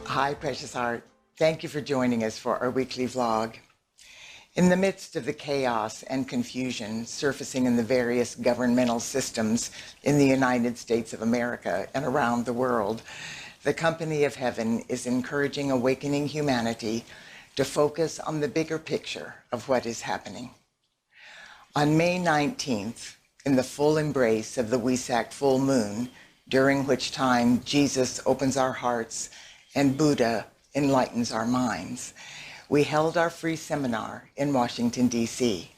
Hi, Precious Heart. Thank you for joining us for our weekly vlog. In the midst of the chaos and confusion surfacing in the various governmental systems in the United States of America and around the world, the Company of Heaven is encouraging awakening humanity to focus on the bigger picture of what is happening. On May 19th, in the full embrace of the Wesak full moon, during which time Jesus opens our hearts and Buddha enlightens our minds, we held our free seminar in Washington, D.C.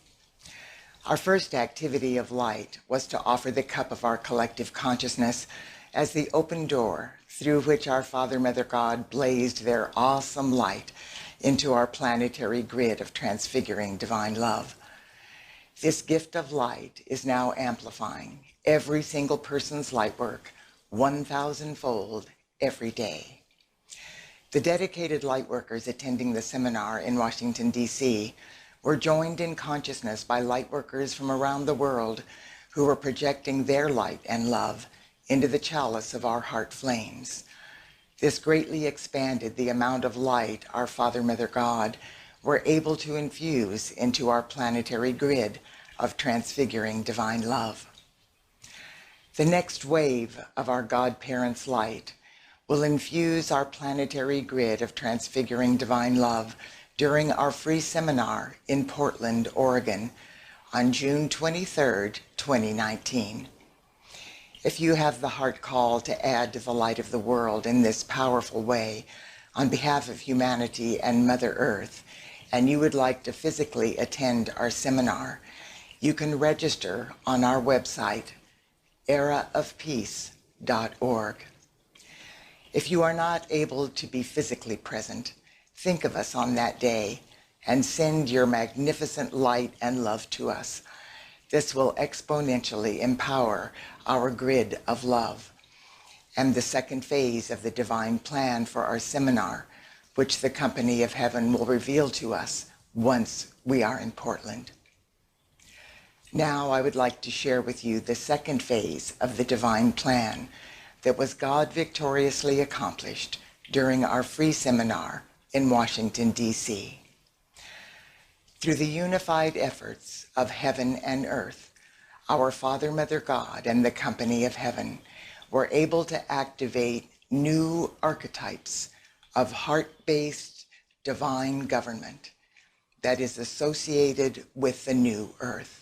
Our first activity of light was to offer the cup of our collective consciousness as the open door through which our Father, Mother, God blazed their awesome light into our planetary grid of transfiguring divine love. This gift of light is now amplifying every single person's light work 1,000-fold every day. The dedicated lightworkers attending the seminar in Washington, D.C. were joined in consciousness by lightworkers from around the world who were projecting their light and love into the chalice of our heart flames. This greatly expanded the amount of light our Father, Mother, God were able to infuse into our planetary grid of transfiguring divine love. The next wave of our God-Parents' light will infuse our planetary grid of transfiguring divine love during our free seminar in Portland, Oregon on June 23rd, 2019. If you have the heart call to add to the light of the world in this powerful way on behalf of humanity and Mother Earth, and you would like to physically attend our seminar, you can register on our website, eraofpeace.org. If you are not able to be physically present, think of us on that day and send your magnificent light and love to us. This will exponentially empower our grid of love. And the second phase of the divine plan for our seminar, which the Company of Heaven will reveal to us once we are in Portland. Now I would like to share with you the second phase of the divine plan that was God victoriously accomplished during our free seminar in Washington, D.C. Through the unified efforts of heaven and earth, our Father, Mother, God, and the Company of Heaven were able to activate new archetypes of heart-based divine government that is associated with the new earth.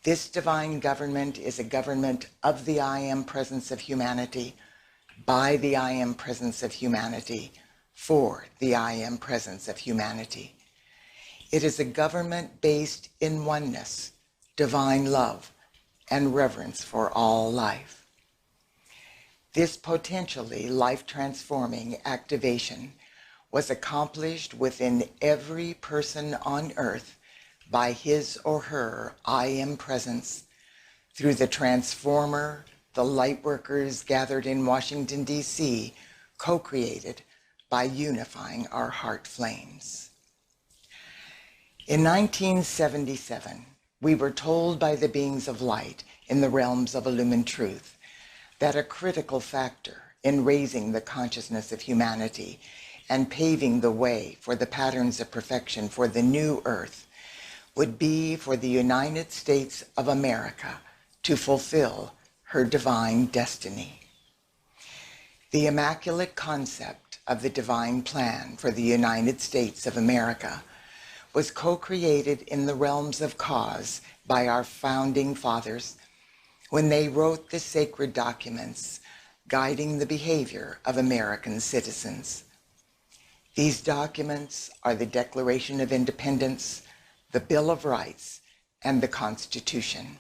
This divine government is a government of the I Am presence of humanity, by the I Am presence of humanity, for the I Am presence of humanity. It is a government based in oneness, divine love, and reverence for all life. This potentially life-transforming activation was accomplished within every person on earth by his or her I Am presence through the transformer the lightworkers gathered in Washington, D.C. co-created by unifying our heart flames. In 1977, we were told by the beings of light in the realms of illumined truth that a critical factor in raising the consciousness of humanity and paving the way for the patterns of perfection for the new earth would be for the United States of America to fulfill her divine destiny. The immaculate concept of the divine plan for the United States of America was co-created in the realms of cause by our founding fathers when they wrote the sacred documents guiding the behavior of American citizens. These documents are the Declaration of Independence, the Bill of Rights, and the Constitution.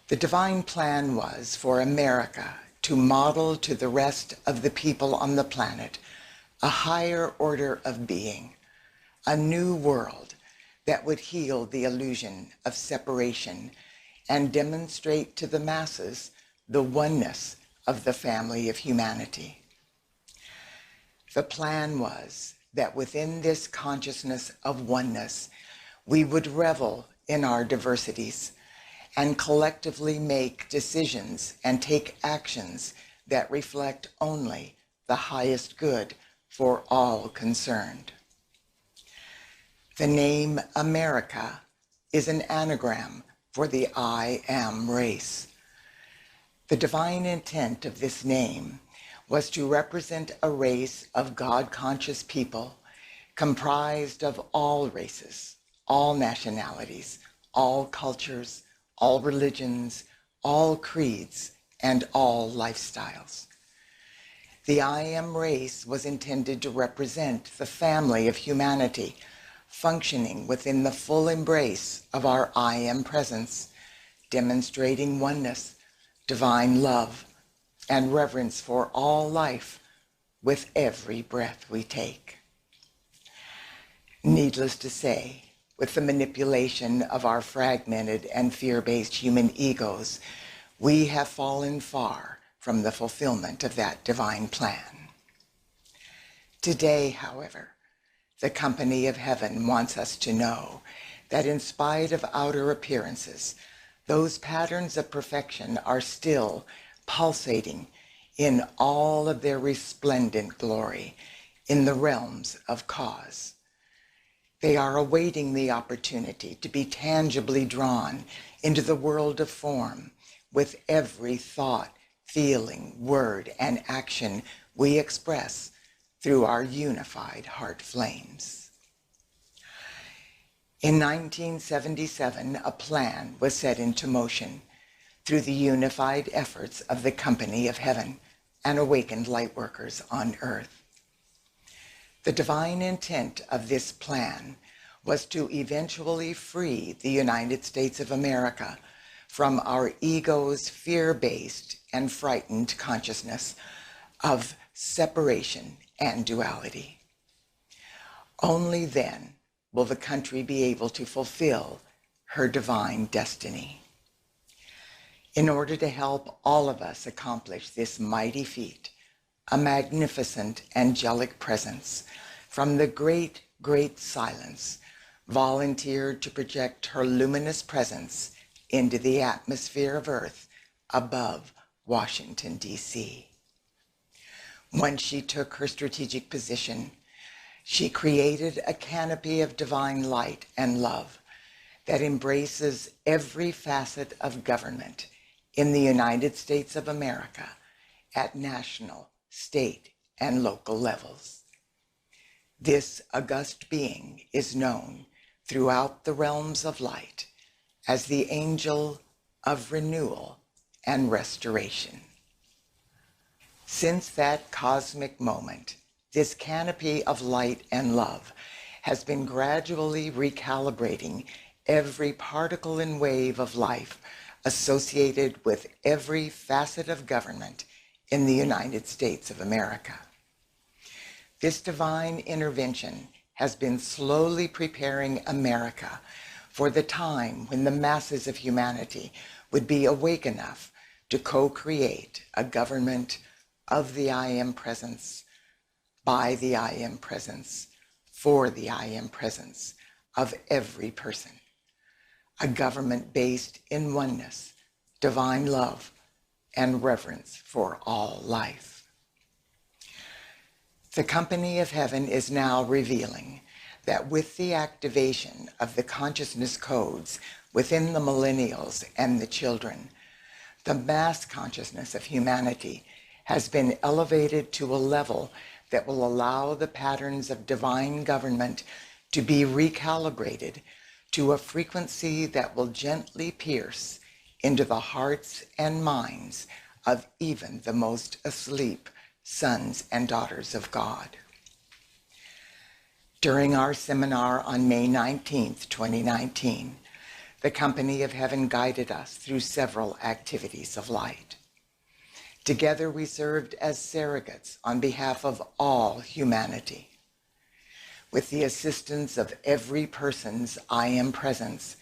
The divine plan was for America to model to the rest of the people on the planet a higher order of being, a new world that would heal the illusion of separation and demonstrate to the masses the oneness of the family of humanity. The plan was that within this consciousness of oneness, we would revel in our diversities and collectively make decisions and take actions that reflect only the highest good for all concerned. The name America is an anagram for the I Am race. The divine intent of this name was to represent a race of God-conscious people comprised of all races, all nationalities, all cultures, all religions, all creeds, and all lifestyles. The I Am race was intended to represent the family of humanity functioning within the full embrace of our I Am presence, demonstrating oneness, divine love, and reverence for all life with every breath we take. Needless to say, with the manipulation of our fragmented and fear-based human egos, we have fallen far from the fulfillment of that divine plan. Today, however, the company of heaven wants us to know that in spite of outer appearances, those patterns of perfection are still pulsating in all of their resplendent glory in the realms of cause. They are awaiting the opportunity to be tangibly drawn into the world of form with every thought, feeling, word, and action we express through our unified heart flames. In 1977, a plan was set into motion through the unified efforts of the Company of Heaven and awakened lightworkers on earth. The divine intent of this plan was to eventually free the United States of America from our ego's fear-based and frightened consciousness of separation and duality. Only then will the country be able to fulfill her divine destiny. In order to help all of us accomplish this mighty feat, a magnificent angelic presence from the great, great silence volunteered to project her luminous presence into the atmosphere of Earth above Washington, D.C. When she took her strategic position, she created a canopy of divine light and love that embraces every facet of government in the United States of America at national, state, and local levels. This august being is known throughout the realms of light as the angel of renewal and restoration. Since that cosmic moment, this canopy of light and love has been gradually recalibrating every particle and wave of life associated with every facet of government in the United States of America. This divine intervention has been slowly preparing America for the time when the masses of humanity would be awake enough to co-create a government of the I Am presence, by the I Am presence, for the I Am presence of every person. A government based in oneness, divine love, and reverence for all life. The Company of Heaven is now revealing that with the activation of the consciousness codes within the millennials and the children, the mass consciousness of humanity has been elevated to a level that will allow the patterns of divine government to be recalibrated to a frequency that will gently pierce into the hearts and minds of even the most asleep sons and daughters of God. During our seminar on May 19th, 2019, the Company of Heaven guided us through several activities of light. Together we served as surrogates on behalf of all humanity. With the assistance of every person's I Am presence,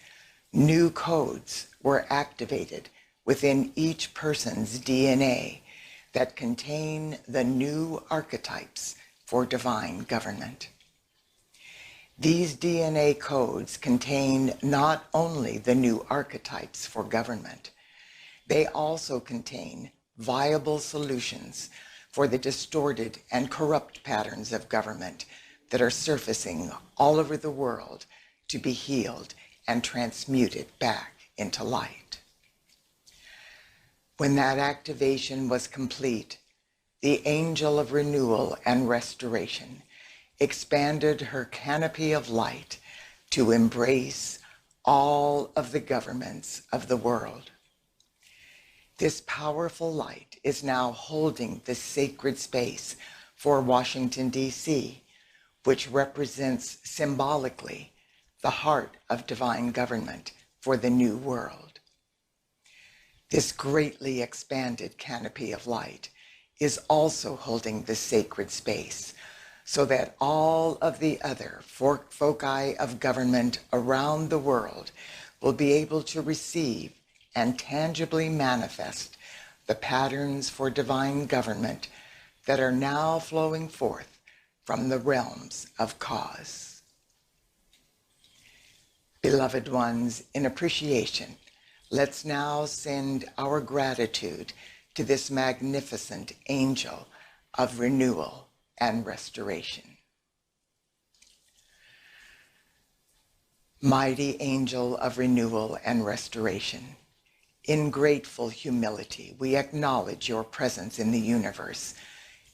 new codes were activated within each person's DNA that contain the new archetypes for divine government. These DNA codes contain not only the new archetypes for government, they also contain viable solutions for the distorted and corrupt patterns of government that are surfacing all over the world to be healed and transmuted back into light. When that activation was complete, the angel of renewal and restoration expanded her canopy of light to embrace all of the governments of the world. This powerful light is now holding the sacred space for Washington, D.C., which represents symbolically the heart of divine government for the new world. This greatly expanded canopy of light is also holding the sacred space so that all of the other foci of government around the world will be able to receive and tangibly manifest the patterns for divine government that are now flowing forth from the realms of cause. Beloved ones, in appreciation, let's now send our gratitude to this magnificent angel of renewal and restoration. Mighty angel of renewal and restoration, in grateful humility, we acknowledge your presence in the universe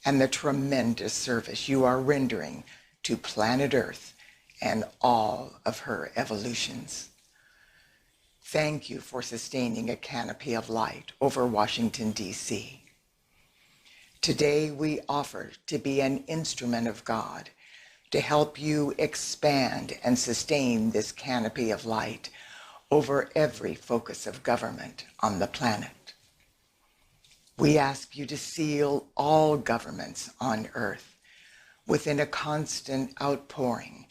and the tremendous service you are rendering to planet Earth and all of her evolutions. Thank you for sustaining a canopy of light over Washington, D.C. Today we offer to be an instrument of God to help you expand and sustain this canopy of light over every focus of government on the planet. We ask you to seal all governments on earth within a constant outpouring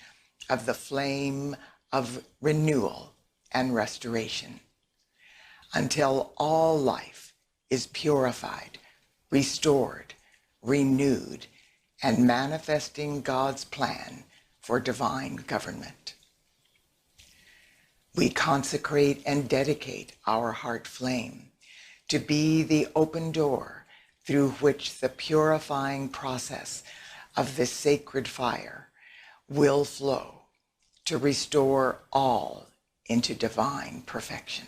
of the flame of renewal and restoration until all life is purified, restored, renewed, and manifesting God's plan for divine government. We consecrate and dedicate our heart flame to be the open door through which the purifying process of this sacred fire will flow to restore all into divine perfection.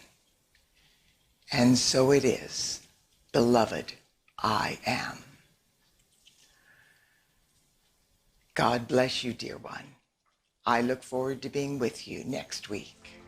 And so it is, beloved, I am. God bless you, dear one. I look forward to being with you next week.